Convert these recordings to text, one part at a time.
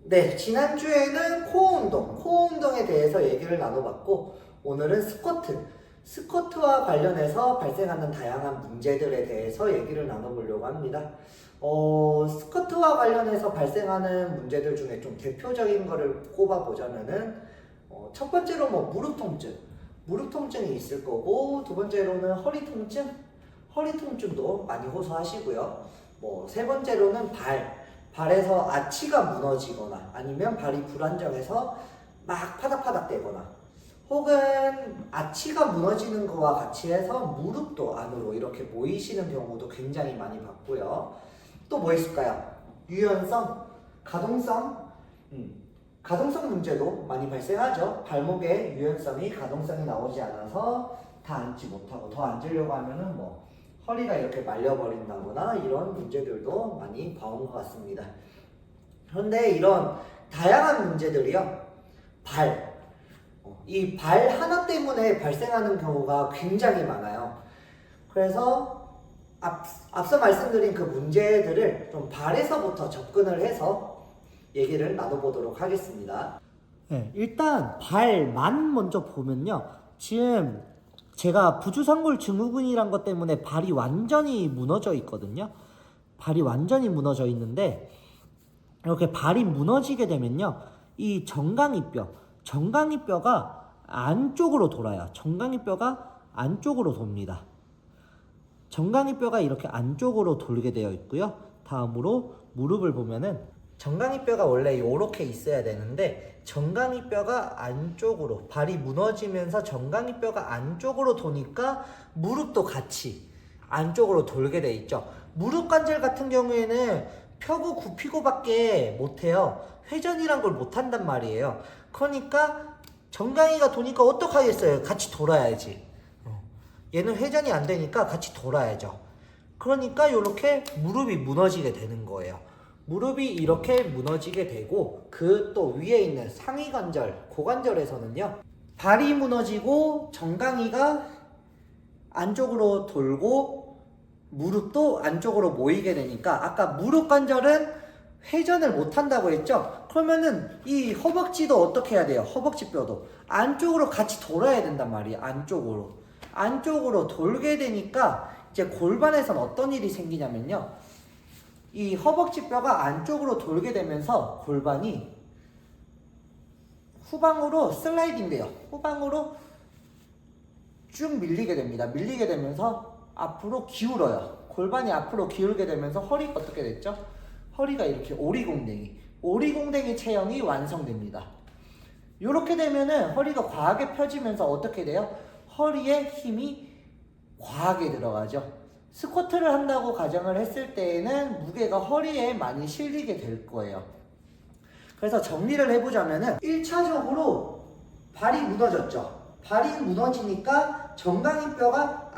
네, 지난주에는 코어 운동에 대해서 얘기를 나눠봤고, 오늘은 스쿼트와 관련해서 발생하는 다양한 문제들에 대해서 얘기를 나눠보려고 합니다. 스쿼트와 관련해서 발생하는 문제들 중에 좀 대표적인 거를 꼽아보자면은, 첫 번째로 무릎 통증이 있을 거고, 두 번째로는 허리 통증도 많이 호소하시고요. 세 번째로는 발에서 아치가 무너지거나 아니면 발이 불안정해서 막 파닥파닥 대거나 혹은 아치가 무너지는 거와 같이 해서 무릎도 안으로 이렇게 모이시는 경우도 굉장히 많이 봤고요. 또 뭐 있을까요? 유연성, 가동성, 가동성 문제도 많이 발생하죠. 발목에 가동성이 나오지 않아서 다 앉지 못하고 더 앉으려고 하면은 허리가 이렇게 말려버린다거나 이런 문제들도 많이 봐온 것 같습니다. 그런데 이런 다양한 문제들이요, 이 발 하나 때문에 발생하는 경우가 굉장히 많아요. 그래서 앞서 말씀드린 그 문제들을 좀 발에서부터 접근을 해서 얘기를 나눠보도록 하겠습니다. 네, 일단 발만 먼저 보면요. 지금 제가 부주상골 증후군이란 것 때문에 발이 완전히 무너져 있거든요. 발이 완전히 무너져 있는데 이렇게 발이 무너지게 되면요. 이 정강이뼈가 안쪽으로 돌아요. 정강이뼈가 안쪽으로 돕니다. 정강이뼈가 이렇게 안쪽으로 돌게 되어 있고요. 다음으로 무릎을 보면은 정강이뼈가 원래 이렇게 있어야 되는데 정강이뼈가 안쪽으로, 발이 무너지면서 정강이뼈가 안쪽으로 도니까 무릎도 같이 안쪽으로 돌게 돼 있죠. 무릎 관절 같은 경우에는 펴고 굽히고 밖에 못해요. 회전이란 걸 못한단 말이에요. 그러니까 정강이가 도니까 어떡하겠어요? 같이 돌아야지. 얘는 회전이 안 되니까 같이 돌아야죠. 그러니까 이렇게 무릎이 무너지게 되는 거예요. 무릎이 이렇게 무너지게 되고 그 또 위에 있는 상위 관절, 고관절에서는요, 발이 무너지고 정강이가 안쪽으로 돌고 무릎도 안쪽으로 모이게 되니까 아까 무릎 관절은 회전을 못 한다고 했죠? 그러면은 이 허벅지도 어떻게 해야 돼요? 허벅지 뼈도 안쪽으로 같이 돌아야 된단 말이에요. 안쪽으로 돌게 되니까 이제 골반에선 어떤 일이 생기냐면요, 이 허벅지 뼈가 안쪽으로 돌게 되면서 골반이 후방으로 슬라이딩 돼요. 후방으로 쭉 밀리게 됩니다. 밀리게 되면서 앞으로 기울어요. 골반이 앞으로 기울게 되면서 허리가 어떻게 됐죠? 허리가 이렇게 오리공댕이 체형이 완성됩니다. 이렇게 되면은 허리가 과하게 펴지면서 어떻게 돼요? 허리에 힘이 과하게 들어가죠. 스쿼트를 한다고 가정을 했을 때에는 무게가 허리에 많이 실리게 될 거예요. 그래서 정리를 해보자면은 1차적으로 발이 무너졌죠. 발이 무너지니까 정강이뼈가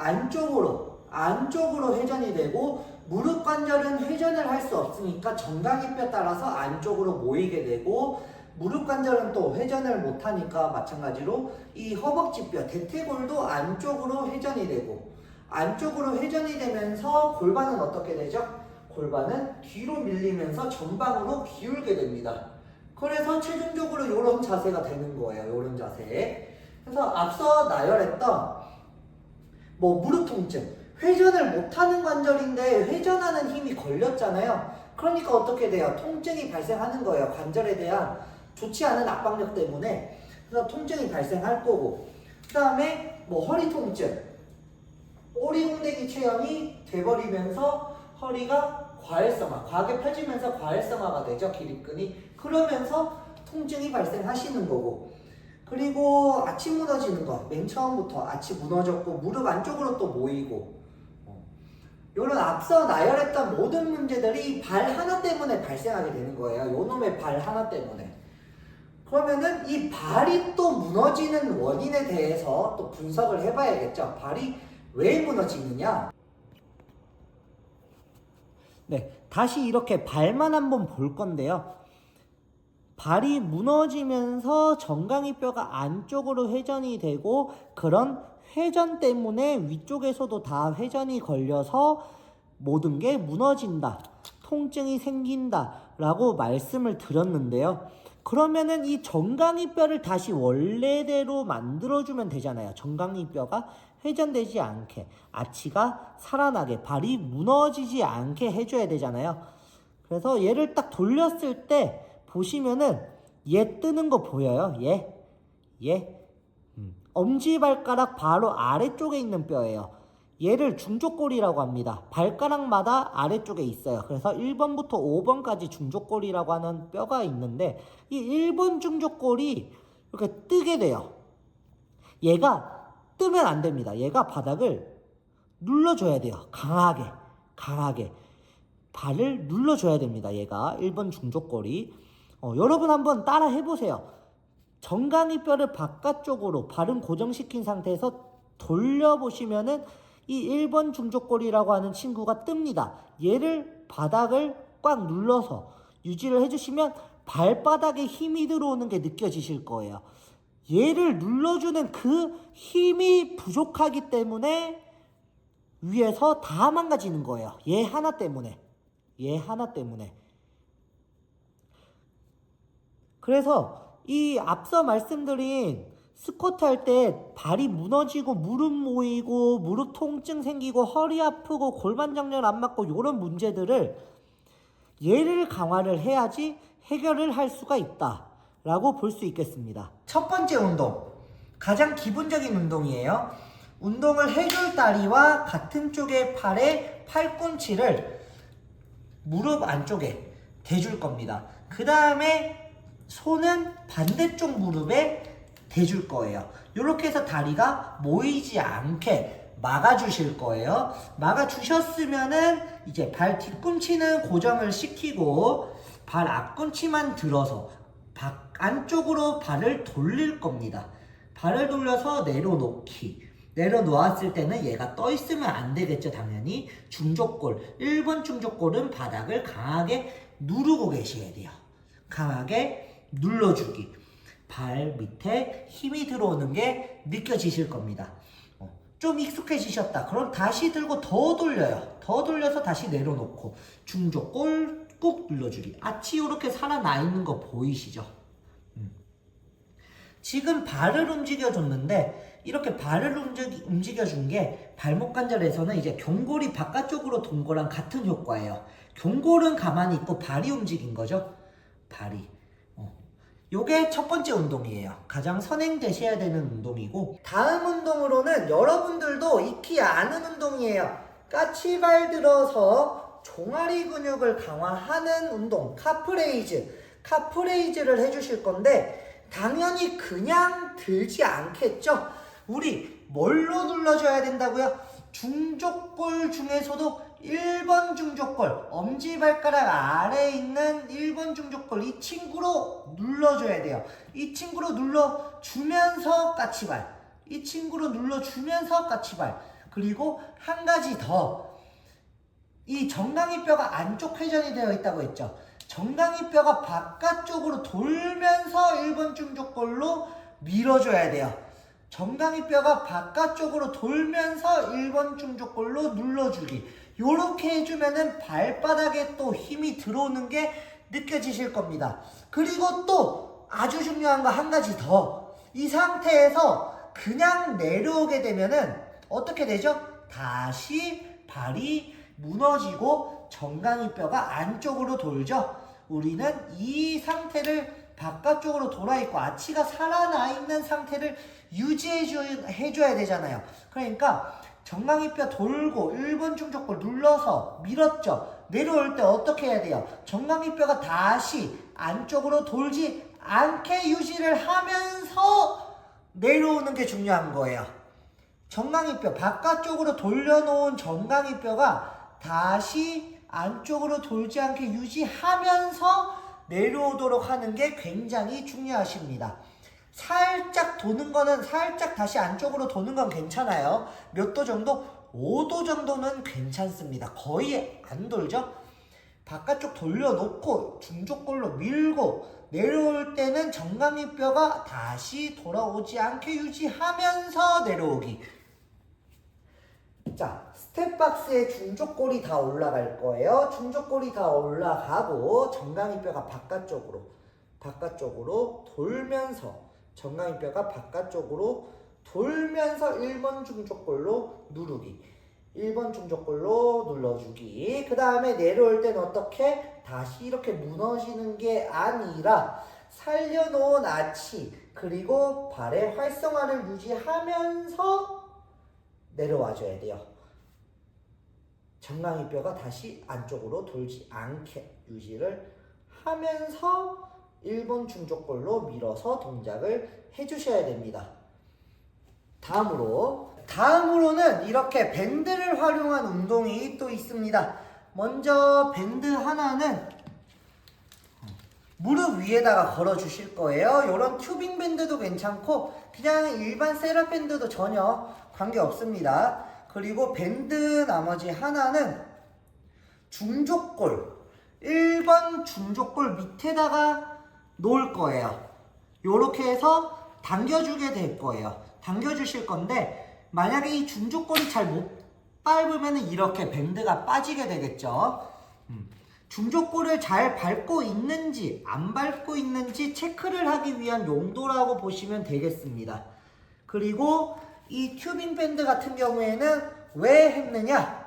안쪽으로 회전이 되고 무릎 관절은 회전을 할 수 없으니까 정강이뼈 따라서 안쪽으로 모이게 되고 무릎 관절은 또 회전을 못하니까 마찬가지로 이 허벅지뼈, 대퇴골도 안쪽으로 회전이 되고 안쪽으로 회전이 되면서 골반은 어떻게 되죠? 골반은 뒤로 밀리면서 전방으로 기울게 됩니다. 그래서 최종적으로 이런 자세가 되는 거예요. 이런 자세. 그래서 앞서 나열했던 무릎 통증, 회전을 못하는 관절인데 회전하는 힘이 걸렸잖아요. 그러니까 어떻게 돼요? 통증이 발생하는 거예요. 관절에 대한 좋지 않은 압박력 때문에. 그래서 통증이 발생할 거고, 그 다음에 허리 통증, 오리공댕이 체형이 돼버리면서 허리가 과하게 펴지면서 과일성화가 되죠. 기립근이. 그러면서 통증이 발생하시는 거고, 그리고 아치 무너지는 거, 맨 처음부터 아치 무너졌고 무릎 안쪽으로 또 모이고, 이런 앞서 나열했던 모든 문제들이 발 하나 때문에 발생하게 되는 거예요. 요놈의 발 하나 때문에. 그러면은 이 발이 또 무너지는 원인에 대해서 또 분석을 해봐야겠죠. 발이 왜 무너지느냐? 네, 다시 이렇게 발만 한번 볼 건데요. 발이 무너지면서 정강이뼈가 안쪽으로 회전이 되고 그런 회전 때문에 위쪽에서도 다 회전이 걸려서 모든 게 무너진다, 통증이 생긴다 라고 말씀을 드렸는데요. 그러면은 이 정강이뼈를 다시 원래대로 만들어주면 되잖아요. 정강이뼈가 회전되지 않게, 아치가 살아나게, 발이 무너지지 않게 해줘야 되잖아요. 그래서 얘를 딱 돌렸을 때 보시면은 얘 뜨는 거 보여요? 얘. 엄지발가락 바로 아래쪽에 있는 뼈예요. 얘를 중족골이라고 합니다. 발가락마다 아래쪽에 있어요. 그래서 1번부터 5번까지 중족골이라고 하는 뼈가 있는데 이 1번 중족골이 이렇게 뜨게 돼요. 얘가 뜨면 안 됩니다. 얘가 바닥을 눌러줘야 돼요. 강하게. 발을 눌러줘야 됩니다. 얘가 1번 중족골이. 여러분 한번 따라 해보세요. 정강이뼈를 바깥쪽으로 발은 고정시킨 상태에서 돌려보시면은 이 1번 중족골이라고 하는 친구가 뜹니다. 얘를 바닥을 꽉 눌러서 유지를 해주시면 발바닥에 힘이 들어오는 게 느껴지실 거예요. 얘를 눌러주는 그 힘이 부족하기 때문에 위에서 다 망가지는 거예요. 얘 하나 때문에. 그래서 이 앞서 말씀드린 스쿼트 할 때 발이 무너지고 무릎 모이고 무릎 통증 생기고 허리 아프고 골반 정렬 안 맞고 이런 문제들을 얘를 강화를 해야지 해결을 할 수가 있다라고 볼 수 있겠습니다. 첫 번째 운동, 가장 기본적인 운동이에요. 운동을 해줄 다리와 같은 쪽의 팔의 팔꿈치를 무릎 안쪽에 대줄 겁니다. 그 다음에 손은 반대쪽 무릎에 대줄 거예요. 이렇게 해서 다리가 모이지 않게 막아주실 거예요. 막아주셨으면은 이제 발 뒤꿈치는 고정을 시키고 발 앞꿈치만 들어서 안쪽으로 발을 돌릴 겁니다. 발을 돌려서 내려놓기. 내려놓았을 때는 얘가 떠 있으면 안 되겠죠, 당연히. 중족골, 1번 중족골은 바닥을 강하게 누르고 계셔야 돼요. 강하게 눌러주기. 발 밑에 힘이 들어오는 게 느껴지실 겁니다. 좀 익숙해지셨다. 그럼 다시 들고 더 돌려요. 더 돌려서 다시 내려놓고 중족골 꾹 눌러주기. 아치 이렇게 살아나 있는 거 보이시죠? 지금 발을 움직여줬는데 이렇게 발을 움직여준 게 발목 관절에서는 이제 경골이 바깥쪽으로 돈 거랑 같은 효과예요. 경골은 가만히 있고 발이 움직인 거죠. 발이. 요게 첫 번째 운동이에요. 가장 선행되셔야 되는 운동이고, 다음 운동으로는 여러분들도 익히 아는 운동이에요. 까치발 들어서 종아리 근육을 강화하는 운동, 카프레이즈를 해주실 건데 당연히 그냥 들지 않겠죠. 우리 뭘로 눌러줘야 된다고요? 중족골 중에서도 1번 중족골, 엄지발가락 아래에 있는 1번 중족골, 이 친구로 눌러줘야 돼요. 이 친구로 눌러주면서 까치발, 이 친구로 눌러주면서 까치발. 그리고 한 가지 더, 이 정강이뼈가 안쪽 회전이 되어 있다고 했죠. 정강이뼈가 바깥쪽으로 돌면서 1번 중족골로 밀어줘야 돼요. 정강이뼈가 바깥쪽으로 돌면서 1번 중족골로 눌러주기. 요렇게 해주면은 발바닥에 또 힘이 들어오는 게 느껴지실 겁니다. 그리고 또 아주 중요한 거 한 가지 더. 이 상태에서 그냥 내려오게 되면은 어떻게 되죠? 다시 발이 무너지고 정강이뼈가 안쪽으로 돌죠. 우리는 이 상태를 바깥쪽으로 돌아있고 아치가 살아나 있는 상태를 유지해줘야 되잖아요. 그러니까 정강이뼈 돌고 1번 중족골 눌러서 밀었죠. 내려올 때 어떻게 해야 돼요? 정강이뼈가 다시 안쪽으로 돌지 않게 유지를 하면서 내려오는 게 중요한 거예요. 정강이뼈 바깥쪽으로 돌려놓은 정강이뼈가 다시 안쪽으로 돌지 않게 유지하면서 내려오도록 하는 게 굉장히 중요하십니다. 살짝 도는 거는 살짝 다시 안쪽으로 도는 건 괜찮아요. 몇 도 정도? 5도 정도는 괜찮습니다. 거의 안 돌죠? 바깥쪽 돌려놓고 중족골로 밀고 내려올 때는 정강이뼈가 다시 돌아오지 않게 유지하면서 내려오기. 자, 스텝박스에 중족골이 다 올라갈 거예요. 중족골이 다 올라가고 정강이뼈가 바깥쪽으로 돌면서 정강이뼈가 바깥쪽으로 돌면서 1번 중족골로 누르기. 1번 중족골로 눌러주기. 그 다음에 내려올 땐 어떻게? 다시 이렇게 무너지는 게 아니라 살려놓은 아치 그리고 발의 활성화를 유지하면서 내려와줘야 돼요. 정강이뼈가 다시 안쪽으로 돌지 않게 유지를 하면서 1번 중족골로 밀어서 동작을 해주셔야 됩니다. 다음으로는 이렇게 밴드를 활용한 운동이 또 있습니다. 먼저 밴드 하나는 무릎 위에다가 걸어 주실 거예요. 이런 튜빙 밴드도 괜찮고 그냥 일반 세라 밴드도 전혀 관계 없습니다. 그리고 밴드 나머지 하나는 중족골 1번 중족골 밑에다가 놓을 거예요. 요렇게 해서 당겨주게 될 거예요. 당겨주실 건데 만약에 이 중족골이 잘 못 밟으면 이렇게 밴드가 빠지게 되겠죠. 중족골을 잘 밟고 있는지 안 밟고 있는지 체크를 하기 위한 용도라고 보시면 되겠습니다. 그리고 이 튜빙 밴드 같은 경우에는 왜 했느냐?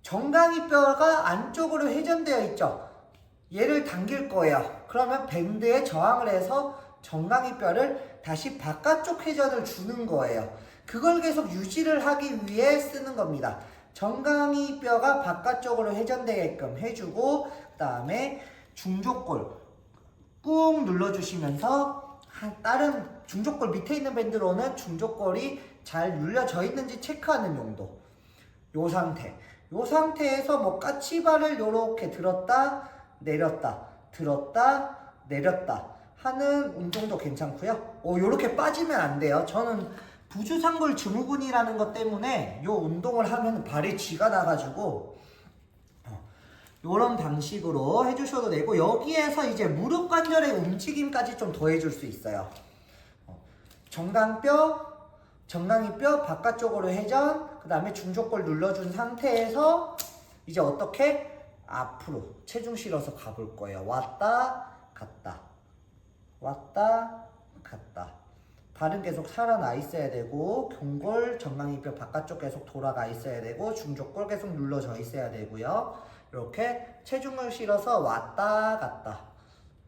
정강이뼈가 안쪽으로 회전되어 있죠. 얘를 당길 거예요. 그러면 밴드에 저항을 해서 정강이뼈를 다시 바깥쪽 회전을 주는 거예요. 그걸 계속 유지를 하기 위해 쓰는 겁니다. 정강이뼈가 바깥쪽으로 회전되게끔 해주고 그 다음에 중족골 꾹 눌러주시면서 다른 중족골 밑에 있는 밴드로는 중족골이 잘 눌려져 있는지 체크하는 용도. 요 상태에서 뭐 까치발을 이렇게 들었다 내렸다 들었다 내렸다 하는 운동도 괜찮고요. 요렇게 빠지면 안 돼요. 저는 부주상골 증후군이라는 것 때문에 요 운동을 하면 발에 쥐가 나가지고 요런 방식으로 해주셔도 되고 여기에서 이제 무릎 관절의 움직임까지 좀 더해줄 수 있어요. 정강이뼈 바깥쪽으로 회전, 그 다음에 중족골 눌러준 상태에서 이제 어떻게? 앞으로 체중 실어서 가볼 거예요. 왔다 갔다 왔다 갔다. 발은 계속 살아나 있어야 되고 경골 정강이뼈 바깥쪽 계속 돌아가 있어야 되고 중족골 계속 눌러져 있어야 되고요. 이렇게 체중을 실어서 왔다 갔다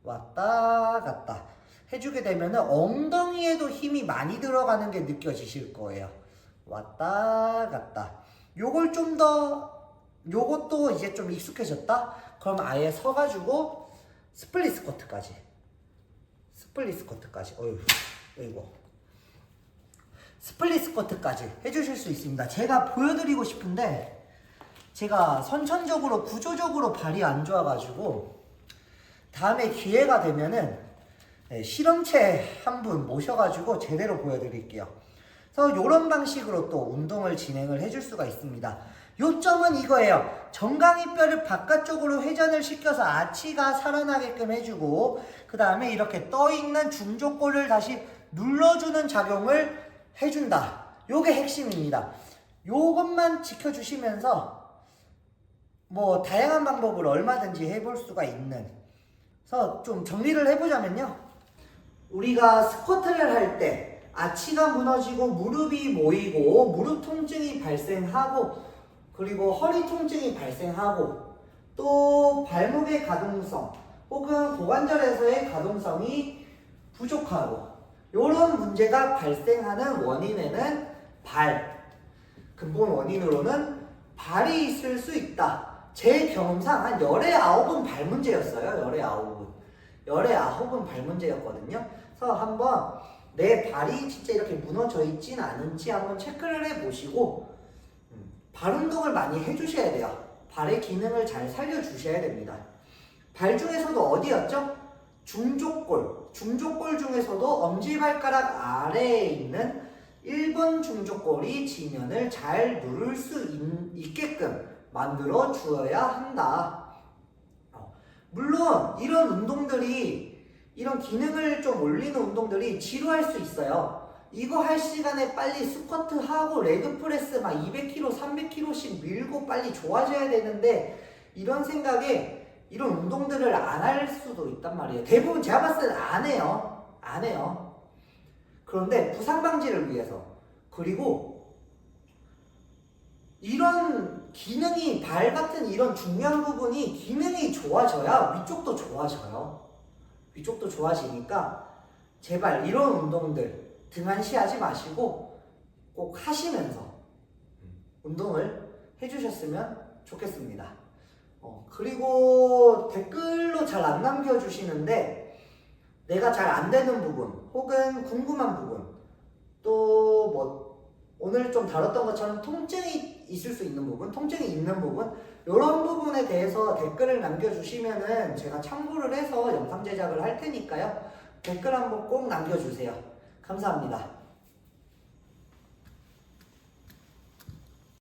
왔다 갔다 해주게 되면 엉덩이에도 힘이 많이 들어가는 게 느껴지실 거예요. 왔다 갔다. 요것도 이제 좀 익숙해졌다? 그럼 아예 서가지고 스플릿 스쿼트까지 스플릿 스쿼트까지 해주실 수 있습니다. 제가 보여드리고 싶은데 제가 선천적으로 구조적으로 발이 안 좋아가지고 다음에 기회가 되면은 실험체 한 분 모셔가지고 제대로 보여드릴게요. 그래서 이런 방식으로 또 운동을 진행을 해줄 수가 있습니다. 요점은 이거예요. 정강이뼈를 바깥쪽으로 회전을 시켜서 아치가 살아나게끔 해주고 그 다음에 이렇게 떠있는 중족골을 다시 눌러주는 작용을 해준다. 요게 핵심입니다. 요것만 지켜주시면서 뭐 다양한 방법을 얼마든지 해볼 수가 있는. 그래서 좀 정리를 해보자면요. 우리가 스쿼트를 할 때 아치가 무너지고 무릎이 모이고 무릎 통증이 발생하고 그리고 허리 통증이 발생하고 또 발목의 가동성 혹은 고관절에서의 가동성이 부족하고 이런 문제가 발생하는 원인에는 근본 원인으로는 발이 있을 수 있다. 제 경험상 한 열에 9은 발 문제였어요. 열에 9은 발 문제였거든요. 그래서 한번 내 발이 진짜 이렇게 무너져 있진 않은지 한번 체크를 해보시고 발 운동을 많이 해주셔야 돼요. 발의 기능을 잘 살려주셔야 됩니다. 발 중에서도 어디였죠? 중족골 중에서도 엄지발가락 아래에 있는 1번 중족골이 지면을 잘 누를 수 있게끔 만들어 주어야 한다. 물론 이런 운동들이 이런 기능을 좀 올리는 운동들이 지루할 수 있어요. 이거 할 시간에 빨리 스쿼트 하고 레그 프레스 막 200kg, 300kg씩 밀고 빨리 좋아져야 되는데 이런 생각에 이런 운동들을 안 할 수도 있단 말이에요. 대부분 제가 봤을 때는 안 해요. 안 해요. 그런데 부상 방지를 위해서 그리고 이런 기능이 발 같은 이런 중요한 부분이 기능이 좋아져야 위쪽도 좋아져요. 위쪽도 좋아지니까 제발 이런 운동들 등한시하지 마시고 꼭 하시면서 운동을 해주셨으면 좋겠습니다. 그리고 댓글로 잘 안 남겨주시는데 내가 잘 안 되는 부분 혹은 궁금한 부분 또 뭐 오늘 좀 다뤘던 것처럼 통증이 있을 수 있는 부분, 통증이 있는 부분 이런 부분에 대해서 댓글을 남겨주시면은 제가 참고를 해서 영상 제작을 할 테니까요. 댓글 한번 꼭 남겨주세요. 감사합니다.